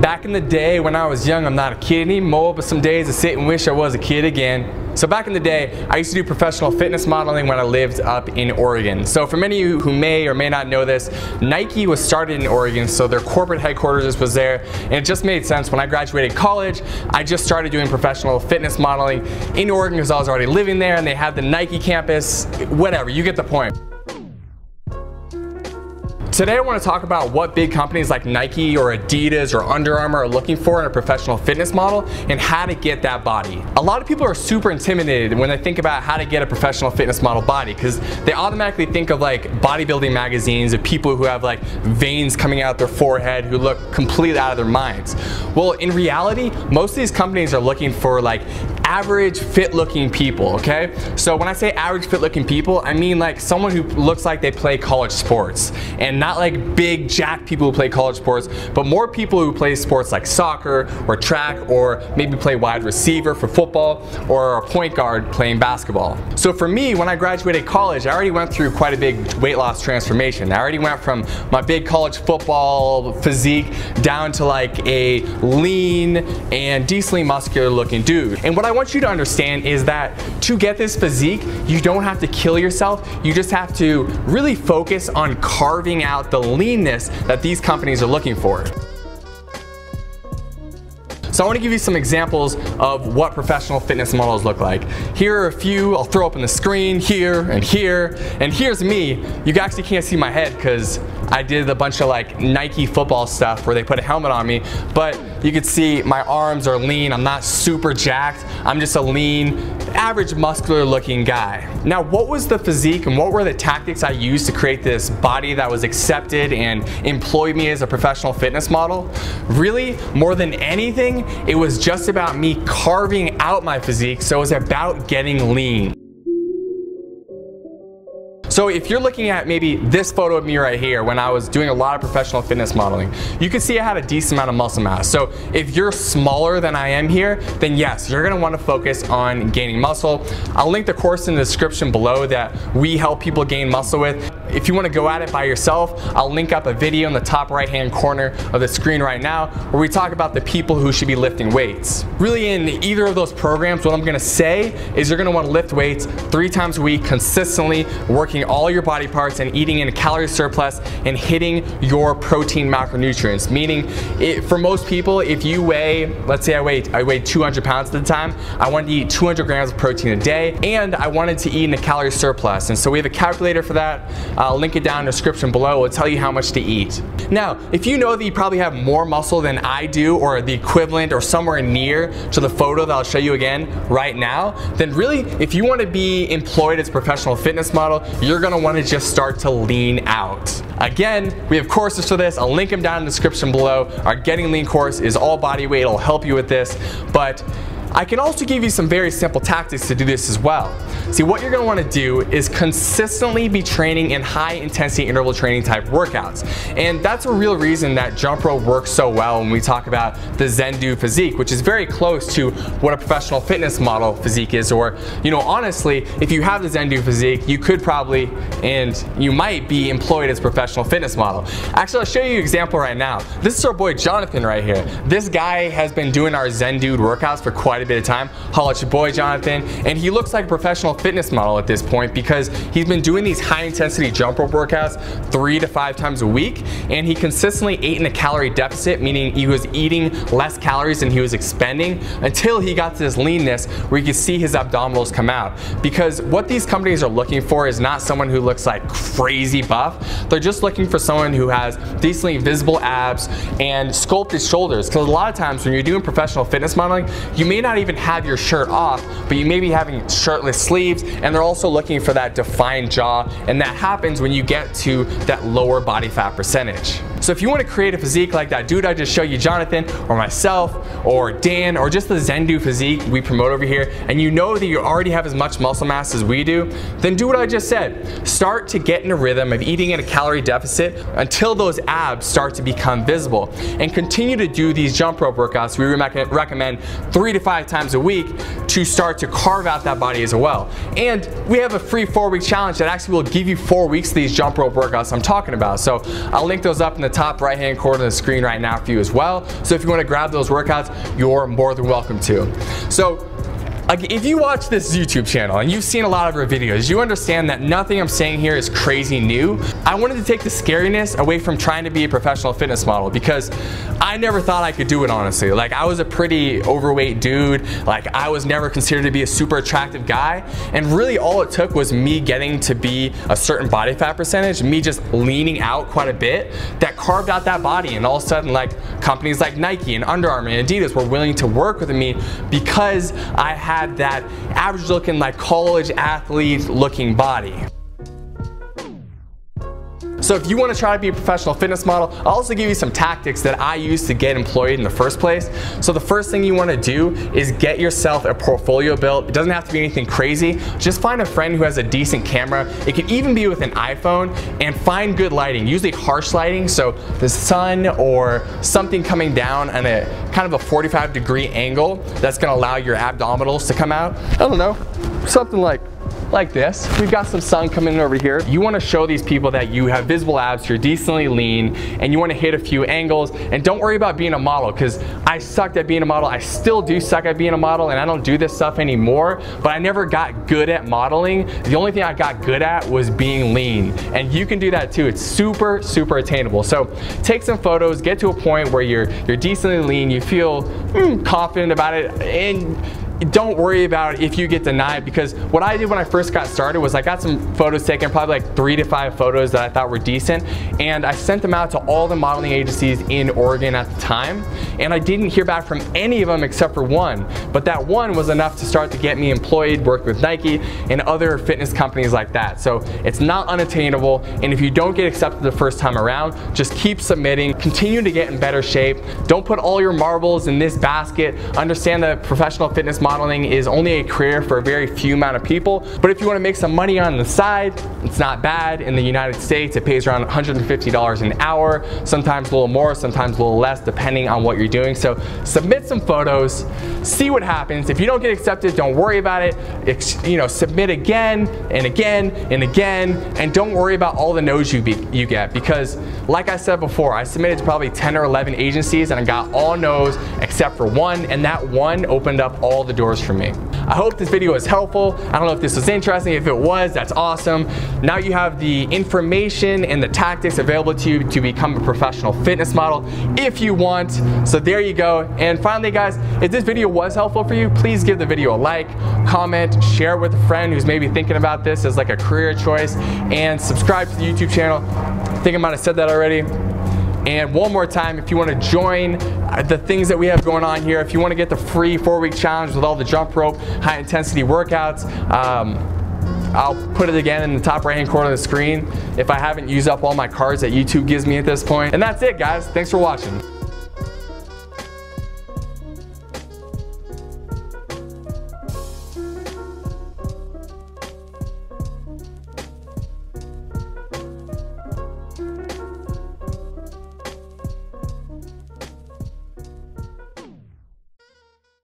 Back in the day when I was young, I'm not a kid anymore, but some days I sit and wish I was a kid again. So back in the day, I used to do professional fitness modeling when I lived up in Oregon. So for many of you who may or may not know this, Nike was started in Oregon, so their corporate headquarters was there, and it just made sense. When I graduated college, I just started doing professional fitness modeling in Oregon because I was already living there and they had the Nike campus, whatever, you get the point. Today I want to talk about what big companies like Nike or Adidas or Under Armour are looking for in a professional fitness model and how to get that body. A lot of people are super intimidated when they think about how to get a professional fitness model body because they automatically think of like bodybuilding magazines of people who have like veins coming out their forehead who look completely out of their minds. Well, in reality, most of these companies are looking for like average fit looking people, okay? So when I say average fit looking people, I mean like someone who looks like they play college sports, and not like big jacked people who play college sports, but more people who play sports like soccer or track, or maybe play wide receiver for football, or a point guard playing basketball. So for me, when I graduated college, I already went through quite a big weight loss transformation. I already went from my big college football physique down to like a lean and decently muscular looking dude. And what I want you to understand is that to get this physique, you don't have to kill yourself. You just have to really focus on carving out the leanness that these companies are looking for. So I want to give you some examples of what professional fitness models look like. Here are a few I'll throw up on the screen, here, and here's me. You actually can't see my head because I did a bunch of like Nike football stuff where they put a helmet on me, but you can see my arms are lean. I'm not super jacked. I'm just a lean, average muscular looking guy. Now, what was the physique and what were the tactics I used to create this body that was accepted and employed me as a professional fitness model? Really, more than anything, it was just about me carving out my physique, so it was about getting lean. So if you're looking at maybe this photo of me right here when I was doing a lot of professional fitness modeling, you can see I had a decent amount of muscle mass. So if you're smaller than I am here, then yes, you're gonna wanna focus on gaining muscle. I'll link the course in the description below that we help people gain muscle with. If you wanna go at it by yourself, I'll link up a video in the top right-hand corner of the screen right now where we talk about the people who should be lifting weights. Really, in either of those programs, what I'm gonna say is you're gonna wanna lift weights 3 times a week consistently, working all your body parts and eating in a calorie surplus and hitting your protein macronutrients. Meaning, for most people, if you weigh, let's say I weighed 200 pounds at the time, I wanted to eat 200 grams of protein a day, and I wanted to eat in a calorie surplus. And so we have a calculator for that. I'll link it down in the description below. It'll tell you how much to eat. Now, if you know that you probably have more muscle than I do, or the equivalent or somewhere near to the photo that I'll show you again right now, then really, if you want to be employed as a professional fitness model, you're going to want to just start to lean out. Again, we have courses for this. I'll link them down in the description below. Our Getting Lean course is all body weight. It'll help you with this, but I can also give you some very simple tactics to do this as well. See, what you're gonna wanna do is consistently be training in high intensity interval training type workouts. And that's a real reason that jump rope works so well when we talk about the Zen-Do physique, which is very close to what a professional fitness model physique is. Or, you know, honestly, if you have the Zen-Do physique, you could probably, and you might be employed as a professional fitness model. Actually, I'll show you an example right now. This is our boy Jonathan right here. This guy has been doing our Zen-Do workouts for quite a bit of time. Holla at your boy Jonathan, and he looks like a professional fitness model at this point because he's been doing these high intensity jump rope workouts 3 to 5 times a week, and he consistently ate in a calorie deficit, meaning he was eating less calories than he was expending until he got to this leanness where you can see his abdominals come out. Because what these companies are looking for is not someone who looks like crazy buff, they're just looking for someone who has decently visible abs and sculpted shoulders. Because a lot of times when you're doing professional fitness modeling, you may not even have your shirt off, but you may be having shirtless sleeves, and they're also looking for that defined jaw, and that happens when you get to that lower body fat percentage. So if you want to create a physique like that dude I just showed you, Jonathan, or myself, or Dan, or just the Zen-Do physique we promote over here, and you know that you already have as much muscle mass as we do, then do what I just said. Start to get in a rhythm of eating in a calorie deficit until those abs start to become visible, and continue to do these jump rope workouts. We recommend 3 to 5 times a week to start to carve out that body as well. And we have a free 4-week challenge that actually will give you 4 weeks of these jump rope workouts I'm talking about. So I'll link those up in the the top right hand corner of the screen right now for you as well. So if you want to grab those workouts, you're more than welcome to. So if you watch this YouTube channel and you've seen a lot of our videos, you understand that nothing I'm saying here is crazy new. I wanted to take the scariness away from trying to be a professional fitness model because I never thought I could do it, honestly. Like, I was a pretty overweight dude. Like, I was never considered to be a super attractive guy. And really all it took was me getting to be a certain body fat percentage, me just leaning out quite a bit, that carved out that body. And all of a sudden, like, companies like Nike and Under Armour and Adidas were willing to work with me because I had that average looking, like, college athlete looking body. So if you want to try to be a professional fitness model, I'll also give you some tactics that I used to get employed in the first place. So the first thing you want to do is get yourself a portfolio built. It doesn't have to be anything crazy. Just find a friend who has a decent camera. It could even be with an iPhone, and find good lighting, usually harsh lighting. So the sun or something coming down at a kind of a 45-degree angle that's going to allow your abdominals to come out. I don't know, something like this. We've got some sun coming in over here. You want to show these people that you have visible abs, you're decently lean, and you want to hit a few angles. And don't worry about being a model, because I sucked at being a model. I still do suck at being a model, and I don't do this stuff anymore, but I never got good at modeling. The only thing I got good at was being lean, and you can do that too. It's super, super attainable. So take some photos, get to a point where you're decently lean, you feel confident about it, and don't worry about if you get denied, because what I did when I first got started was I got some photos taken, probably like 3 to 5 photos that I thought were decent, and I sent them out to all the modeling agencies in Oregon at the time, and I didn't hear back from any of them except for one, but that one was enough to start to get me employed, work with Nike and other fitness companies like that. So it's not unattainable, and if you don't get accepted the first time around, just keep submitting, continue to get in better shape. Don't put all your marbles in this basket. Understand that professional fitness modeling is only a career for a very few amount of people, but if you want to make some money on the side, it's not bad. In the United States, it pays around $150 an hour, sometimes a little more, sometimes a little less, depending on what you're doing. So submit some photos, see what happens. If you don't get accepted, don't worry about it. Submit again and again and again, and don't worry about all the no's you get, because like I said before, I submitted to probably 10 or 11 agencies and I got all no's except for one, and that one opened up all the doors for me. I hope this video was helpful. I don't know if this was interesting. If it was, that's awesome. Now you have the information and the tactics available to you to become a professional fitness model if you want. So there you go. And finally, guys, if this video was helpful for you, please give the video a like, comment, share it with a friend who's maybe thinking about this as like a career choice, and subscribe to the YouTube channel. I think I might have said that already. And one more time, if you want to join the things that we have going on here, if you want to get the free 4-week challenge with all the jump rope, high intensity workouts, I'll put it again in the top right hand corner of the screen if I haven't used up all my cards that YouTube gives me at this point. And that's it, guys. Thanks for watching.